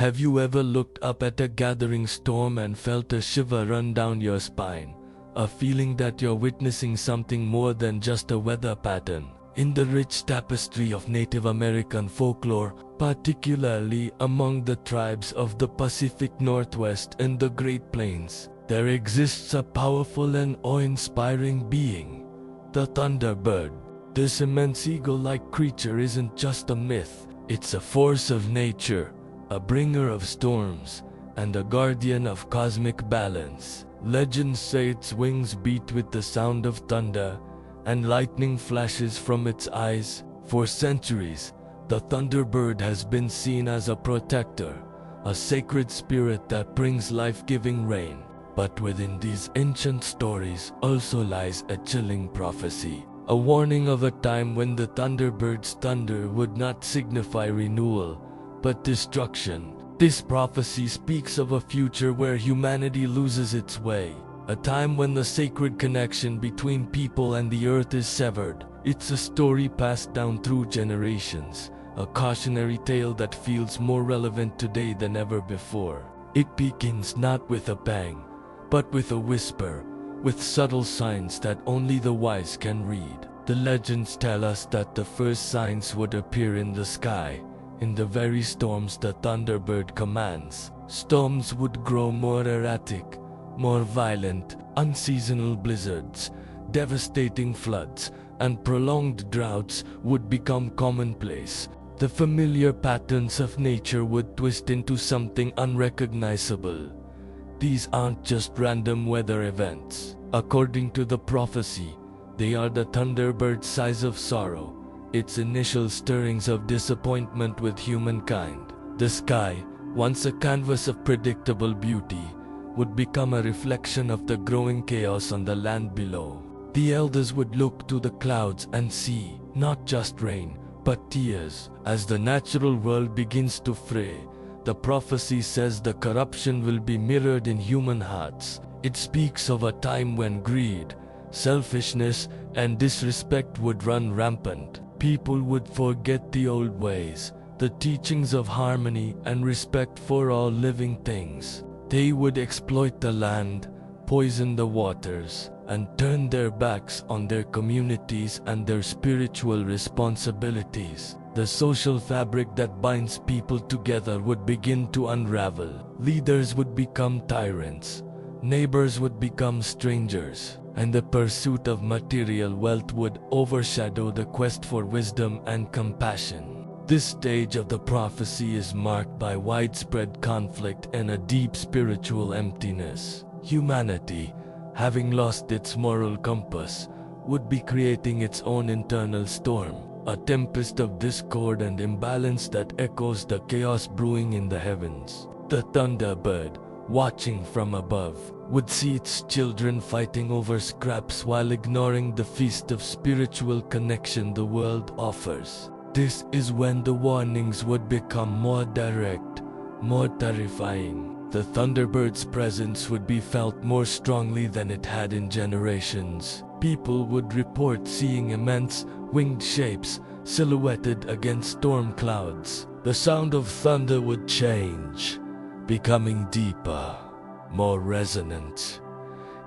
Have you ever looked up at a gathering storm and felt a shiver run down your spine? A feeling that you're witnessing something more than just a weather pattern. In the rich tapestry of Native American folklore, particularly among the tribes of the Pacific Northwest and the Great Plains, there exists a powerful and awe-inspiring being, the Thunderbird. This immense eagle-like creature isn't just a myth, it's a force of nature, a bringer of storms, and a guardian of cosmic balance. Legends say its wings beat with the sound of thunder, and lightning flashes from its eyes. For centuries, the Thunderbird has been seen as a protector, a sacred spirit that brings life-giving rain. But within these ancient stories also lies a chilling prophecy, a warning of a time when the Thunderbird's thunder would not signify renewal, but destruction. This prophecy speaks of a future where humanity loses its way, a time when the sacred connection between people and the earth is severed. It's a story passed down through generations, a cautionary tale that feels more relevant today than ever before. It begins not with a bang, but with a whisper, with subtle signs that only the wise can read. The legends tell us that the first signs would appear in the sky, in the very storms the Thunderbird commands. Storms would grow more erratic, more violent. Unseasonal blizzards, devastating floods, and prolonged droughts would become commonplace. The familiar patterns of nature would twist into something unrecognizable. These aren't just random weather events. According to the prophecy, they are the Thunderbird's sighs of sorrow, its initial stirrings of disappointment with humankind. The sky, once a canvas of predictable beauty, would become a reflection of the growing chaos on the land below. The elders would look to the clouds and see, not just rain, but tears. As the natural world begins to fray, the prophecy says the corruption will be mirrored in human hearts. It speaks of a time when greed, selfishness, and disrespect would run rampant. People would forget the old ways, the teachings of harmony and respect for all living things. They would exploit the land, poison the waters, and turn their backs on their communities and their spiritual responsibilities. The social fabric that binds people together would begin to unravel. Leaders would become tyrants, neighbors would become strangers, and the pursuit of material wealth would overshadow the quest for wisdom and compassion. This stage of the prophecy is marked by widespread conflict and a deep spiritual emptiness. Humanity, having lost its moral compass, would be creating its own internal storm, a tempest of discord and imbalance that echoes the chaos brewing in the heavens. The Thunderbird, watching from above, would see its children fighting over scraps while ignoring the feast of spiritual connection the world offers. This is when the warnings would become more direct, more terrifying. The Thunderbird's presence would be felt more strongly than it had in generations. People would report seeing immense, winged shapes silhouetted against storm clouds. The sound of thunder would change, becoming deeper, more resonant,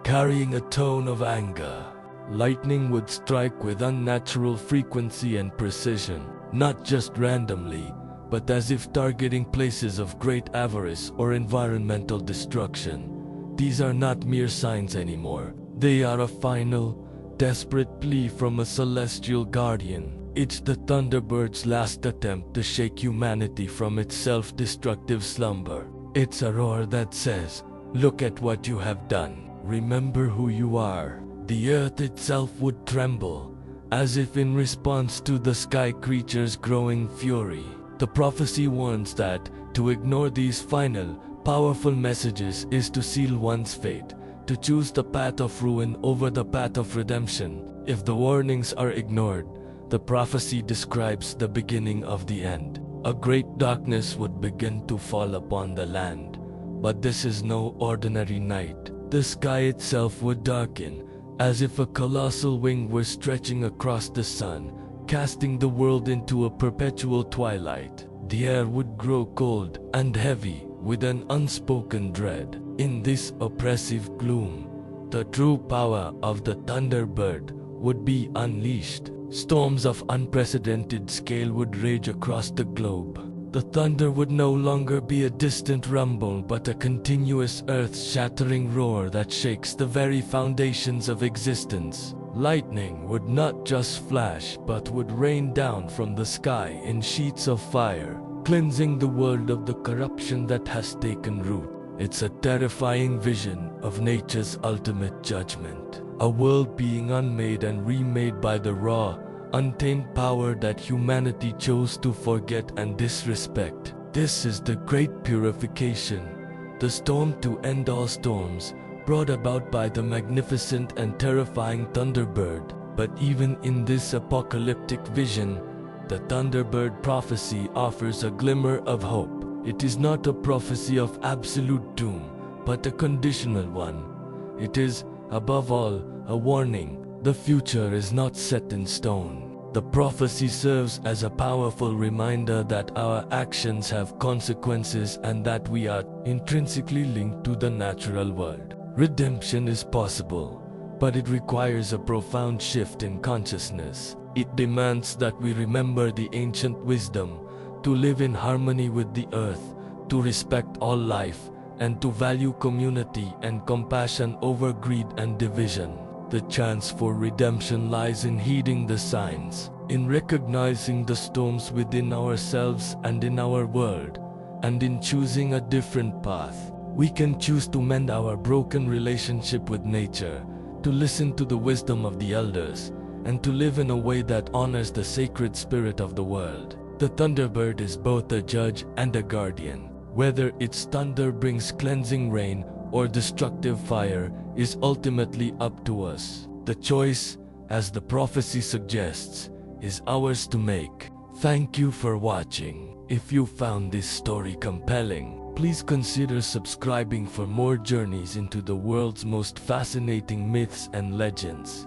carrying a tone of anger. Lightning would strike with unnatural frequency and precision, not just randomly, but as if targeting places of great avarice or environmental destruction. These are not mere signs anymore. They are a final, desperate plea from a celestial guardian. It's the Thunderbird's last attempt to shake humanity from its self-destructive slumber. It's a roar that says, "Look at what you have done. Remember who you are." The earth itself would tremble, as if in response to the sky creature's growing fury. The prophecy warns that to ignore these final, powerful messages is to seal one's fate, to choose the path of ruin over the path of redemption. If the warnings are ignored, the prophecy describes the beginning of the end. A great darkness would begin to fall upon the land. But this is no ordinary night. The sky itself would darken, as if a colossal wing were stretching across the sun, casting the world into a perpetual twilight. the air would grow cold and heavy with an unspoken dread. In this oppressive gloom, the true power of the Thunderbird would be unleashed. Storms of unprecedented scale would rage across the globe. The thunder would no longer be a distant rumble but a continuous earth-shattering roar that shakes the very foundations of existence. Lightning would not just flash but would rain down from the sky in sheets of fire, cleansing the world of the corruption that has taken root. It's a terrifying vision of nature's ultimate judgment, a world being unmade and remade by the raw, untamed power that humanity chose to forget and disrespect. This is the great purification, the storm to end all storms, brought about by the magnificent and terrifying Thunderbird. But even in this apocalyptic vision, the Thunderbird prophecy offers a glimmer of hope. It is not a prophecy of absolute doom, but a conditional one. It is, above all, a warning. The future is not set in stone. The prophecy serves as a powerful reminder that our actions have consequences and that we are intrinsically linked to the natural world. Redemption is possible, but it requires a profound shift in consciousness. It demands that we remember the ancient wisdom, to live in harmony with the earth, to respect all life, and to value community and compassion over greed and division. The chance for redemption lies in heeding the signs, in recognizing the storms within ourselves and in our world, and in choosing a different path. We can choose to mend our broken relationship with nature, to listen to the wisdom of the elders, and to live in a way that honors the sacred spirit of the world. The Thunderbird is both a judge and a guardian. Whether its thunder brings cleansing rain or destructive fire is ultimately up to us. The choice, as the prophecy suggests, is ours to make. Thank you for watching. If you found this story compelling, please consider subscribing for more journeys into the world's most fascinating myths and legends.